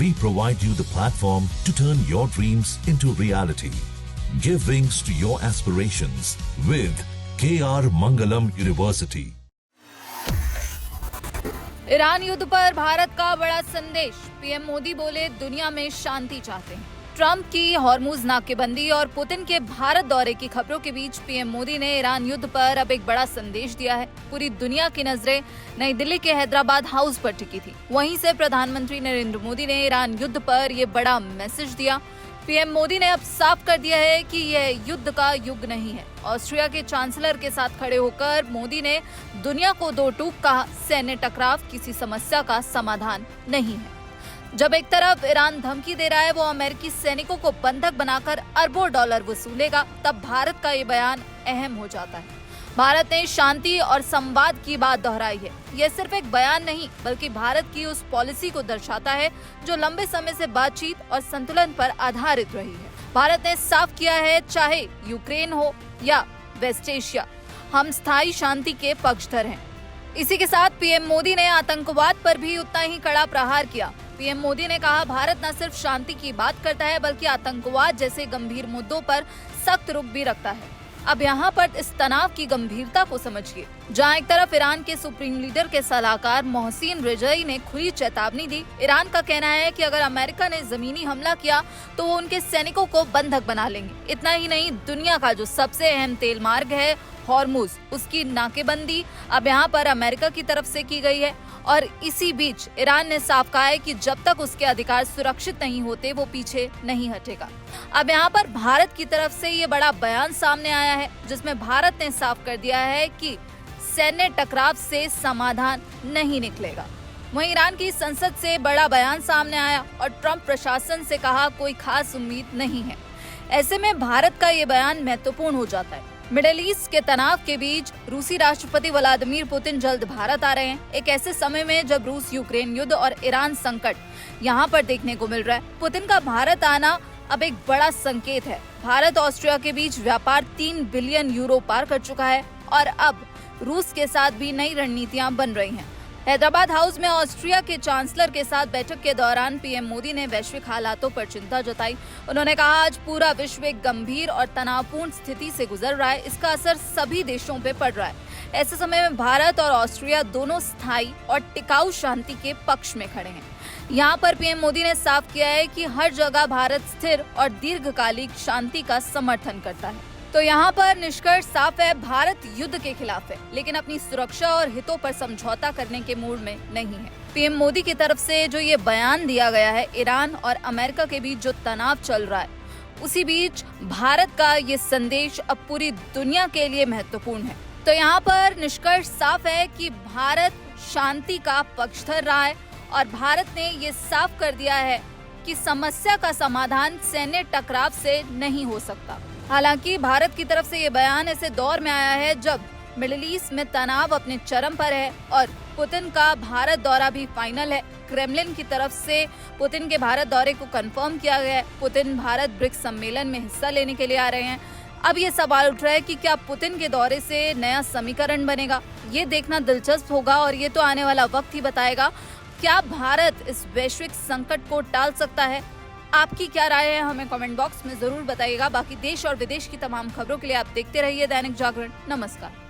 we provide you the platform to turn your dreams into reality. Give wings to your aspirations with KR Mangalam University. Iran युद्ध पर भारत का बड़ा संदेश। PM Modi बोले दुनिया में शांति चाहते हैं। ट्रंप की हॉर्मुज नाकेबंदी और पुतिन के भारत दौरे की खबरों के बीच पीएम मोदी ने ईरान युद्ध पर अब एक बड़ा संदेश दिया है। पूरी दुनिया की नजरें नई दिल्ली के हैदराबाद हाउस पर टिकी थी। वहीं से प्रधानमंत्री नरेंद्र मोदी ने ईरान युद्ध पर ये बड़ा मैसेज दिया। पीएम मोदी ने अब साफ कर दिया है कि यह युद्ध का युग नहीं है। ऑस्ट्रिया के चांसलर के साथ खड़े होकर मोदी ने दुनिया को दो टूक कहा, सैन्य टकराव किसी समस्या का समाधान नहीं है। जब एक तरफ ईरान धमकी दे रहा है वो अमेरिकी सैनिकों को बंधक बनाकर अरबों डॉलर वसूलेगा, तब भारत का ये बयान अहम हो जाता है। भारत ने शांति और संवाद की बात दोहराई है। यह सिर्फ एक बयान नहीं बल्कि भारत की उस पॉलिसी को दर्शाता है जो लंबे समय से बातचीत और संतुलन पर आधारित रही है। भारत ने साफ किया है, चाहे यूक्रेन हो या वेस्ट एशिया, हम स्थायी शांति के पक्षधर हैं। इसी के साथ पीएम मोदी ने आतंकवाद पर भी उतना ही कड़ा प्रहार किया। पीएम मोदी ने कहा, भारत न सिर्फ शांति की बात करता है बल्कि आतंकवाद जैसे गंभीर मुद्दों पर सख्त रुख भी रखता है। अब यहाँ पर इस तनाव की गंभीरता को समझिए। जहाँ एक तरफ ईरान के सुप्रीम लीडर के सलाहकार मोहसिन रेजाई ने खुली चेतावनी दी। ईरान का कहना है कि अगर अमेरिका ने जमीनी हमला किया तो वो उनके सैनिकों को बंधक बना लेंगे। इतना ही नहीं, दुनिया का जो सबसे अहम तेल मार्ग है हॉर्मुज, उसकी नाकेबंदी अब यहाँ पर अमेरिका की तरफ से की गई है। और इसी बीच ईरान ने साफ कहा है कि जब तक उसके अधिकार सुरक्षित नहीं होते वो पीछे नहीं हटेगा। अब यहाँ पर भारत की तरफ से ये बड़ा बयान सामने आया है जिसमें भारत ने साफ कर दिया है कि सैन्य टकराव से समाधान नहीं निकलेगा। वहीं ईरान की संसद से बड़ा बयान सामने आया और ट्रंप प्रशासन से कहा कोई खास उम्मीद नहीं है। ऐसे में भारत का ये बयान महत्वपूर्ण हो जाता है। मिडिल ईस्ट के तनाव के बीच रूसी राष्ट्रपति व्लादिमीर पुतिन जल्द भारत आ रहे हैं। एक ऐसे समय में जब रूस यूक्रेन युद्ध और ईरान संकट यहाँ पर देखने को मिल रहा है। पुतिन का भारत आना अब एक बड़ा संकेत है। भारत ऑस्ट्रिया के बीच व्यापार 3 बिलियन यूरो पार कर चुका है और अब रूस के साथ भी नई रणनीतियां बन रही हैं। हैदराबाद हाउस में ऑस्ट्रिया के चांसलर के साथ बैठक के दौरान पीएम मोदी ने वैश्विक हालातों पर चिंता जताई। उन्होंने कहा, आज पूरा विश्व एक गंभीर और तनावपूर्ण स्थिति से गुजर रहा है। इसका असर सभी देशों पे पड़ रहा है। ऐसे समय में भारत और ऑस्ट्रिया दोनों स्थायी और टिकाऊ शांति के पक्ष में खड़े हैं। यहाँ पर पीएम मोदी ने साफ किया है कि हर जगह भारत स्थिर और दीर्घकालिक शांति का समर्थन करता है। तो यहाँ पर निष्कर्ष साफ है, भारत युद्ध के खिलाफ है लेकिन अपनी सुरक्षा और हितों पर समझौता करने के मूड में नहीं है। पीएम मोदी की तरफ से जो ये बयान दिया गया है, ईरान और अमेरिका के बीच जो तनाव चल रहा है, उसी बीच भारत का ये संदेश अब पूरी दुनिया के लिए महत्वपूर्ण है। तो यहाँ पर निष्कर्ष साफ है कि भारत शांति का पक्षधर रहा है और भारत ने ये साफ कर दिया है कि समस्या का समाधान सैन्य टकराव से नहीं हो सकता। हालांकि भारत की तरफ से ये बयान ऐसे दौर में आया है जब मिडिल ईस्ट में तनाव अपने चरम पर है और पुतिन का भारत दौरा भी फाइनल है। क्रेमलिन की तरफ से पुतिन के भारत दौरे को कंफर्म किया गया है। पुतिन भारत ब्रिक्स सम्मेलन में हिस्सा लेने के लिए आ रहे हैं। अब ये सवाल उठ रहा है कि क्या पुतिन के दौरे से नया समीकरण बनेगा? ये देखना दिलचस्प होगा और ये तो आने वाला वक्त ही बताएगा। क्या भारत इस वैश्विक संकट को टाल सकता है? आपकी क्या राय है, हमें कमेंट बॉक्स में जरूर बताइएगा। बाकी देश और विदेश की तमाम खबरों के लिए आप देखते रहिए दैनिक जागरण। नमस्कार।